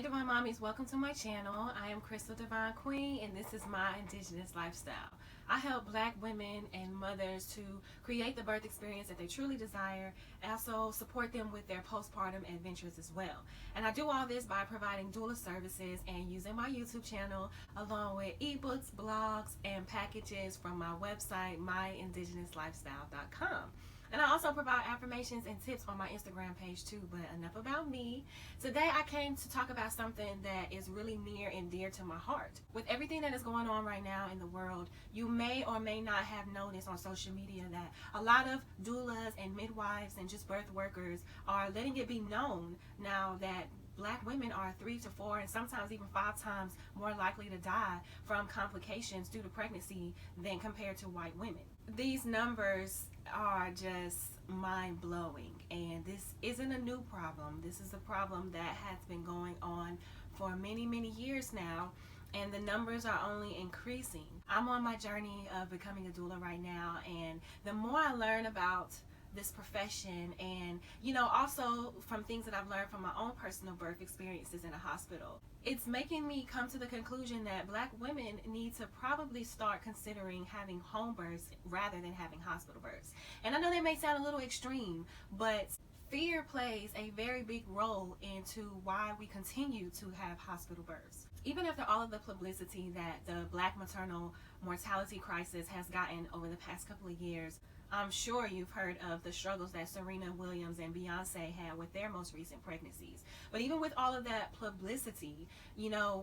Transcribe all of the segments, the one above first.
Hey Divine Mommies, welcome to my channel. I am Crystal Divine Queen and this is my Indigenous lifestyle. I help Black women and mothers to create the birth experience that they truly desire and also support them with their postpartum adventures as well. And I do all this by providing doula services and using my YouTube channel along with ebooks, blogs, and packages from my website, myindigenousLifestyle.com. And I also provide affirmations and tips on my Instagram page too, but enough about me. Today I came to talk about something that is really near and dear to my heart. With everything that is going on right now in the world, you may or may not have noticed on social media that a lot of doulas and midwives and just birth workers are letting it be known now that Black women are 3 to 4 and sometimes even 5 times more likely to die from complications due to pregnancy than compared to white women. These numbers are just mind-blowing, and this isn't a new problem. This is a problem that has been going on for many years now, and the numbers are only increasing. I'm on my journey of becoming a doula right now, and the more I learn about this profession and also from things that I've learned from my own personal birth experiences in a hospital, it's making me come to the conclusion that Black women need to probably start considering having home births rather than having hospital births. And I know that may sound a little extreme, but fear plays a very big role into why we continue to have hospital births. Even after all of the publicity that the Black maternal mortality crisis has gotten over the past couple of years, I'm sure you've heard of the struggles that Serena Williams and Beyonce had with their most recent pregnancies. But even with all of that publicity,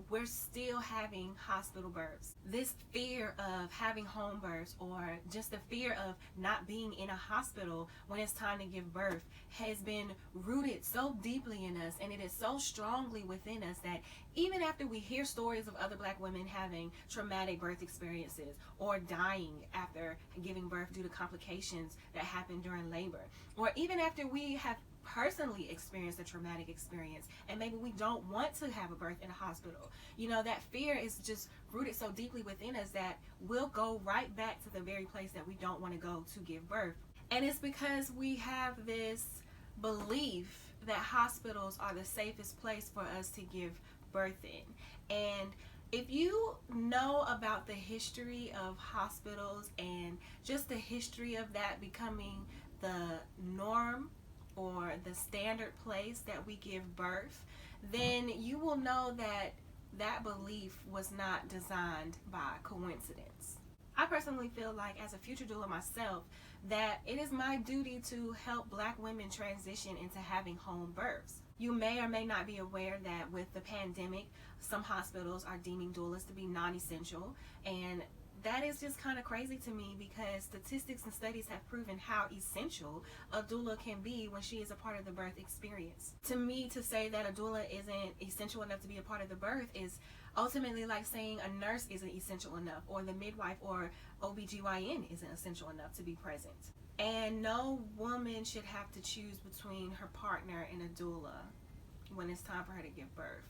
we're still having hospital births. This fear of having home births, or just the fear of not being in a hospital when it's time to give birth, has been rooted so deeply in us, and it is so strongly within us that even after we hear stories of other Black women having traumatic birth experiences or dying after giving birth due to complications that happen during labor, or even after we have personally experienced a traumatic experience and maybe we don't want to have a birth in a hospital, that fear is just rooted so deeply within us that we'll go right back to the very place that we don't want to go to give birth. And it's because we have this belief that hospitals are the safest place for us to give birth in. And if you know about the history of hospitals and just the history of that becoming the norm or the standard place that we give birth, then you will know that that belief was not designed by coincidence. I personally feel like, as a future doula myself, that it is my duty to help Black women transition into having home births. You may or may not be aware that with the pandemic, some hospitals are deeming doulas to be non-essential, and that is just kind of crazy to me because statistics and studies have proven how essential a doula can be when she is a part of the birth experience. To me, to say that a doula isn't essential enough to be a part of the birth is ultimately like saying a nurse isn't essential enough, or the midwife or OBGYN isn't essential enough to be present. And no woman should have to choose between her partner and a doula when it's time for her to give birth,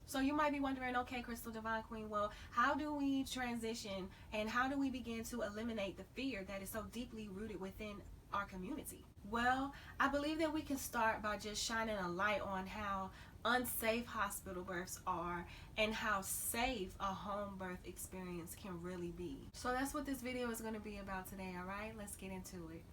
So you might be wondering, okay, Crystal Divine Queen, well, how do we transition and how do we begin to eliminate the fear that is so deeply rooted within our community? Well, I believe that we can start by just shining a light on how unsafe hospital births are and how safe a home birth experience can really be. So that's what this video is going to be about today, all right? Let's get into it.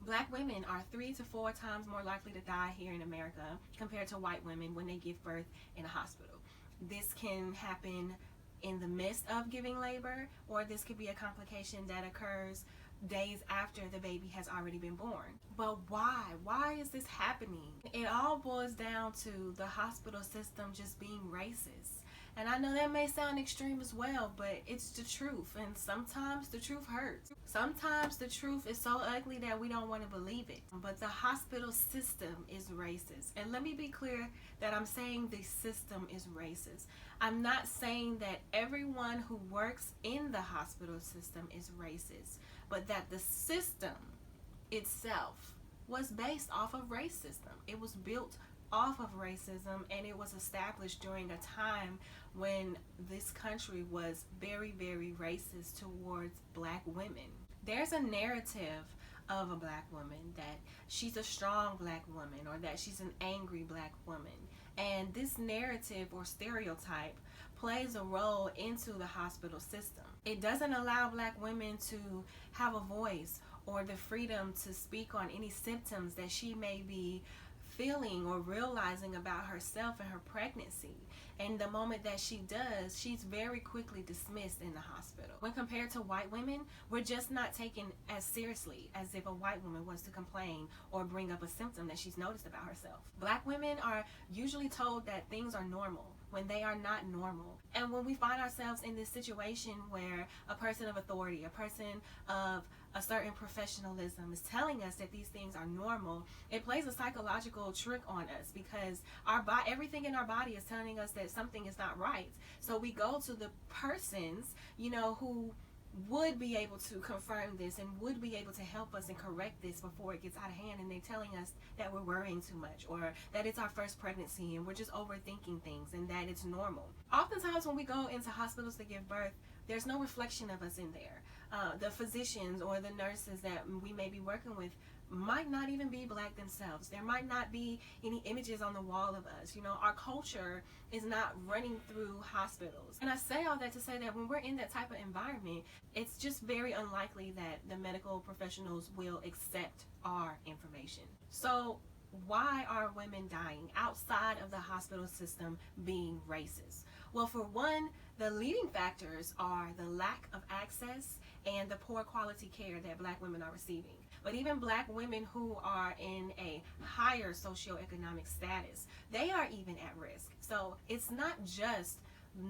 Black women are 3 to 4 times more likely to die here in America compared to white women when they give birth in a hospital. This can happen in the midst of giving labor, or this could be a complication that occurs days after the baby has already been born. But why? Why is this happening? It all boils down to the hospital system just being racist. And I know that may sound extreme as well, but it's the truth, and sometimes the truth hurts. Sometimes the truth is so ugly that we don't want to believe it. But the hospital system is racist. And let me be clear that I'm saying the system is racist. I'm not saying that everyone who works in the hospital system is racist, but that the system itself was based off of racism. It was built off of racism, and it was established during a time when this country was very racist towards Black women. There's a narrative of a black woman, that she's a strong black woman, or that she's an angry black woman. And this narrative or stereotype plays a role into the hospital system. It doesn't allow black women to have a voice or the freedom to speak on any symptoms that she may be feeling or realizing about herself and her pregnancy. And the moment that she does, she's very quickly dismissed in the hospital. When compared to white women, we're just not taken as seriously as if a white woman was to complain or bring up a symptom that she's noticed about herself. Black women are usually told that things are normal when they are not normal. And when we find ourselves in this situation where a person of authority, a person of a certain professionalism is telling us that these things are normal, it plays a psychological trick on us, because everything in our body is telling us that something is not right. So we go to the persons, who would be able to confirm this and would be able to help us and correct this before it gets out of hand, and they're telling us that we're worrying too much, or that it's our first pregnancy and we're just overthinking things and that it's normal. Oftentimes when we go into hospitals to give birth, there's no reflection of us in there. The physicians or the nurses that we may be working with might not even be black themselves. There might not be any images on the wall of us. Our culture is not running through hospitals. And I say all that to say that when we're in that type of environment, it's just very unlikely that the medical professionals will accept our information. So why are women dying outside of the hospital system being racist? Well, for one, the leading factors are the lack of access and the poor quality care that black women are receiving. But even black women who are in a higher socioeconomic status, they are even at risk. So it's not just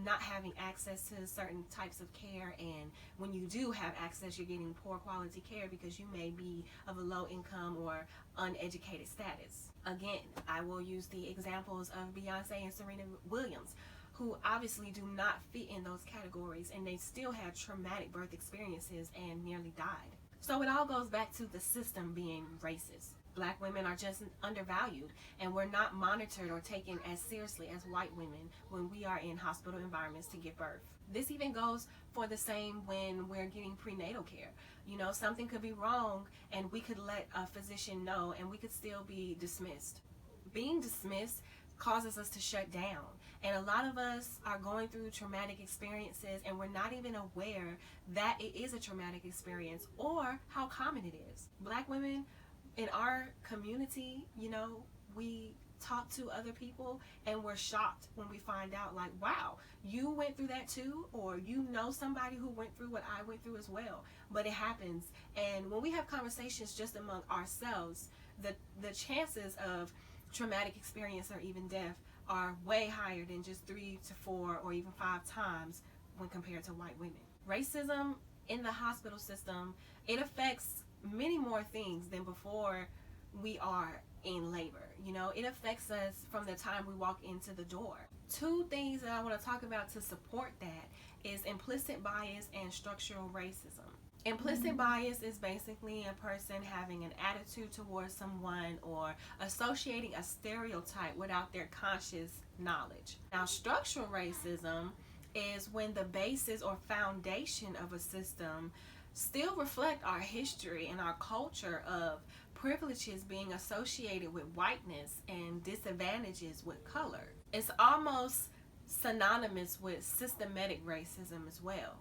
not having access to certain types of care, and when you do have access, you're getting poor quality care because you may be of a low income or uneducated status. Again, I will use the examples of Beyonce and Serena Williams, who obviously do not fit in those categories, and they still had traumatic birth experiences and nearly died. So it all goes back to the system being racist. Black women are just undervalued, and we're not monitored or taken as seriously as white women when we are in hospital environments to give birth. This even goes for the same when we're getting prenatal care. Something could be wrong and we could let a physician know and we could still be dismissed. Being dismissed causes us to shut down. And a lot of us are going through traumatic experiences and we're not even aware that it is a traumatic experience or how common it is. Black women in our community, we talk to other people and we're shocked when we find out, like, wow, you went through that too, or somebody who went through what I went through as well. But it happens. And when we have conversations just among ourselves, the chances of traumatic experience or even death are way higher than just 3 to 4 or even 5 times when compared to white women. Racism in the hospital system, it affects many more things than before we are in labor. It affects us from the time we walk into the door. 2 things that I want to talk about to support that is implicit bias and structural racism. Implicit bias is basically a person having an attitude towards someone or associating a stereotype without their conscious knowledge. Now, structural racism is when the basis or foundation of a system still reflect our history and our culture of privileges being associated with whiteness and disadvantages with color. It's almost synonymous with systematic racism as well.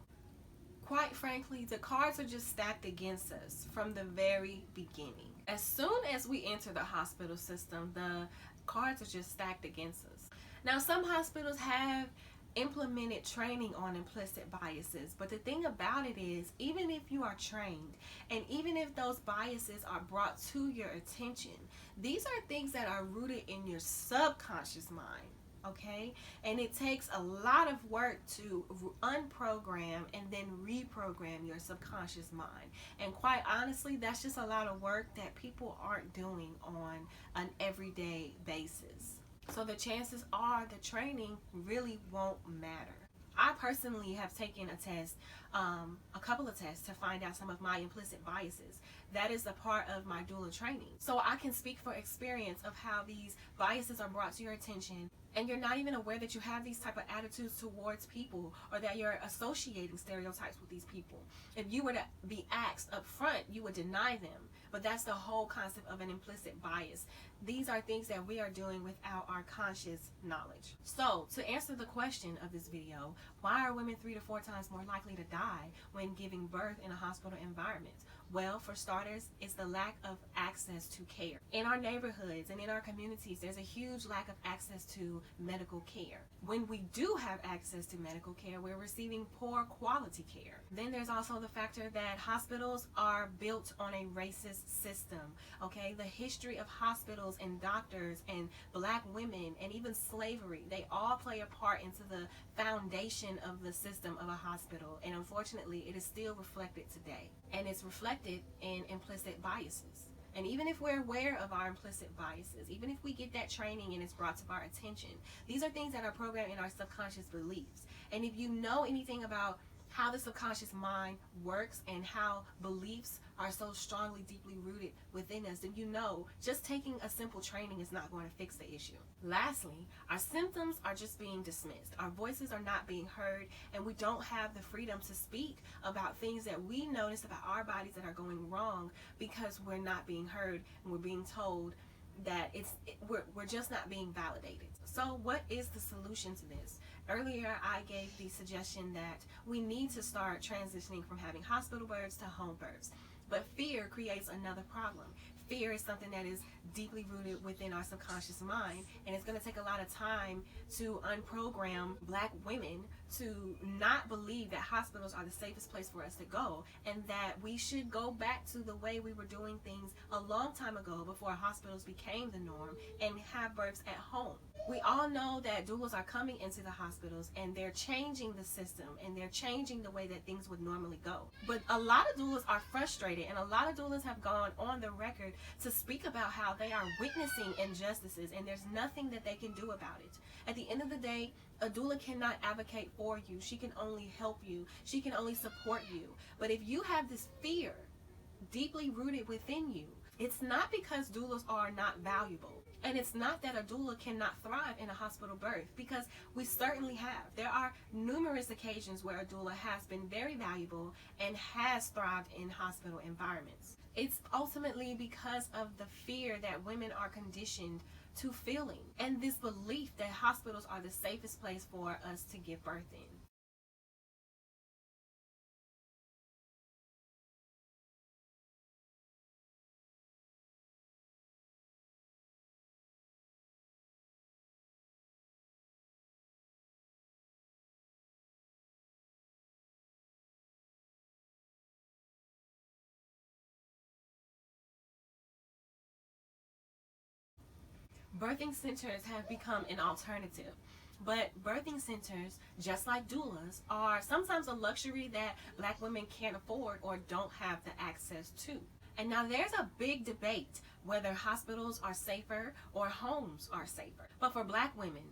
Quite frankly, the cards are just stacked against us from the very beginning. As soon as we enter the hospital system, the cards are just stacked against us. Now, some hospitals have implemented training on implicit biases, but the thing about it is, even if you are trained and even if those biases are brought to your attention, these are things that are rooted in your subconscious mind. Okay, and it takes a lot of work to unprogram and then reprogram your subconscious mind. And quite honestly, that's just a lot of work that people aren't doing on an everyday basis. So the chances are the training really won't matter. I personally have taken a test, a couple of tests to find out some of my implicit biases. That is a part of my doula training. So I can speak for experience of how these biases are brought to your attention and you're not even aware that you have these type of attitudes towards people, or that you're associating stereotypes with these people. If you were to be asked up front, you would deny them. But that's the whole concept of an implicit bias. These are things that we are doing without our conscious knowledge. So, to answer the question of this video, why are women 3 to 4 times more likely to die when giving birth in a hospital environment? Well, for starters, it's the lack of access to care. In our neighborhoods and in our communities, there's a huge lack of access to medical care. When we do have access to medical care, we're receiving poor quality care. Then there's also the factor that hospitals are built on a racist system, okay? The history of hospitals and doctors and black women and even slavery, they all play a part into the foundation of the system of a hospital. And unfortunately, it is still reflected today. And it's reflected in implicit biases. And even if we're aware of our implicit biases, even if we get that training and it's brought to our attention, these are things that are programmed in our subconscious beliefs. And if you know anything about how the subconscious mind works and how beliefs are so strongly, deeply rooted within us, then you know just taking a simple training is not going to fix the issue. Lastly, our symptoms are just being dismissed. Our voices are not being heard, and we don't have the freedom to speak about things that we notice about our bodies that are going wrong because we're not being heard and we're being told that we're just not being validated. So what is the solution to this? Earlier, I gave the suggestion that we need to start transitioning from having hospital births to home births. But fear creates another problem. Fear is something that is deeply rooted within our subconscious mind, and it's going to take a lot of time to unprogram black women to not believe that hospitals are the safest place for us to go, and that we should go back to the way we were doing things a long time ago before hospitals became the norm, and have births at home. We all know that doulas are coming into the hospitals and they're changing the system and they're changing the way that things would normally go. But a lot of doulas are frustrated, and a lot of doulas have gone on the record to speak about how they are witnessing injustices and there's nothing that they can do about it. At the end of the day, a doula cannot advocate for you. She can only help you. She can only support you. But if you have this fear deeply rooted within you, it's not because doulas are not valuable. And it's not that a doula cannot thrive in a hospital birth, because we certainly have. There are numerous occasions where a doula has been very valuable and has thrived in hospital environments. It's ultimately because of the fear that women are conditioned to feeling, and this belief that hospitals are the safest place for us to give birth in. Birthing centers have become an alternative. But birthing centers, just like doulas, are sometimes a luxury that black women can't afford or don't have the access to. And now there's a big debate whether hospitals are safer or homes are safer. But for black women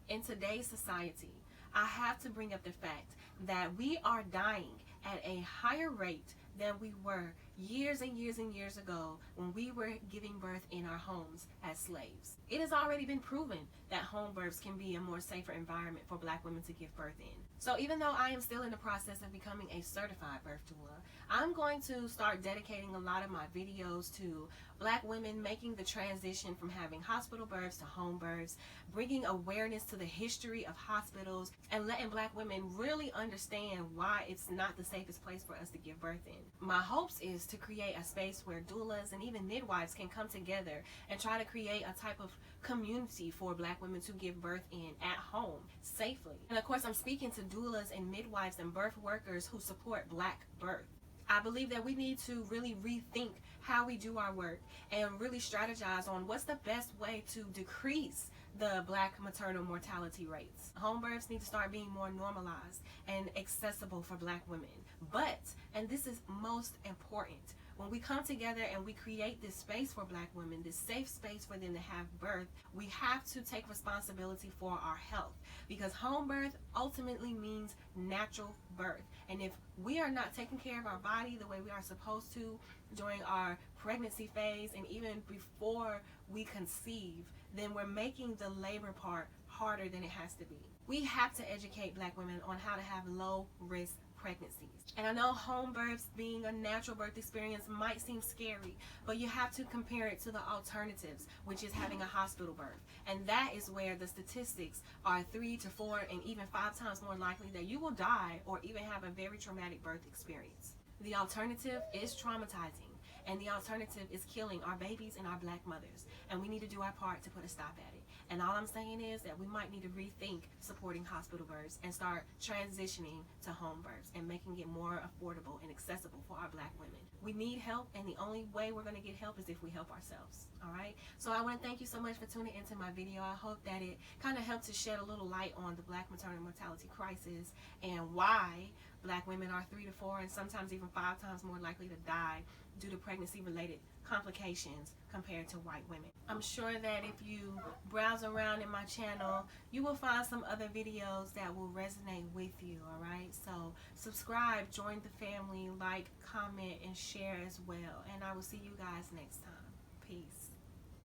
in today's society, I have to bring up the fact that we are dying at a higher rate than we were years and years and years ago when we were giving birth in our homes as slaves. It has already been proven that home births can be a more safer environment for black women to give birth in. So even though I am still in the process of becoming a certified birth doula, I'm going to start dedicating a lot of my videos to black women making the transition from having hospital births to home births, bringing awareness to the history of hospitals, and letting black women really understand why it's not the safest place for us to give birth in. My hopes is to create a space where doulas and even midwives can come together and try to create a type of community for black women to give birth in at home safely. And of course, I'm speaking to doulas and midwives and birth workers who support black birth. I believe that we need to really rethink how we do our work and really strategize on what's the best way to decrease the black maternal mortality rates. Home births need to start being more normalized and accessible for black women. But, and this is most important, when we come together and we create this space for Black women, this safe space for them to have birth, we have to take responsibility for our health, because home birth ultimately means natural birth. And if we are not taking care of our body the way we are supposed to during our pregnancy phase and even before we conceive, then we're making the labor part harder than it has to be. We have to educate Black women on how to have low risk pregnancies. And I know home births, being a natural birth experience, might seem scary, but you have to compare it to the alternatives, which is having a hospital birth. And that is where the statistics are 3 to 4 and even 5 times more likely that you will die or even have a very traumatic birth experience. The alternative is traumatizing, and the alternative is killing our babies and our Black mothers. And we need to do our part to put a stop at it. And all I'm saying is that we might need to rethink supporting hospital births and start transitioning to home births and making it more affordable and accessible for our Black women. We need help, and the only way we're going to get help is if we help ourselves. All right? So I want to thank you so much for tuning into my video. I hope that it kind of helped to shed a little light on the Black maternal mortality crisis and why Black women are 3 to 4 and sometimes even 5 times more likely to die due to pregnancy-related complications compared to white women. I'm sure that if you browse around in my channel, you will find some other videos that will resonate with you, all right? So subscribe, join the family, like, comment, and share as well. And I will see you guys next time. Peace.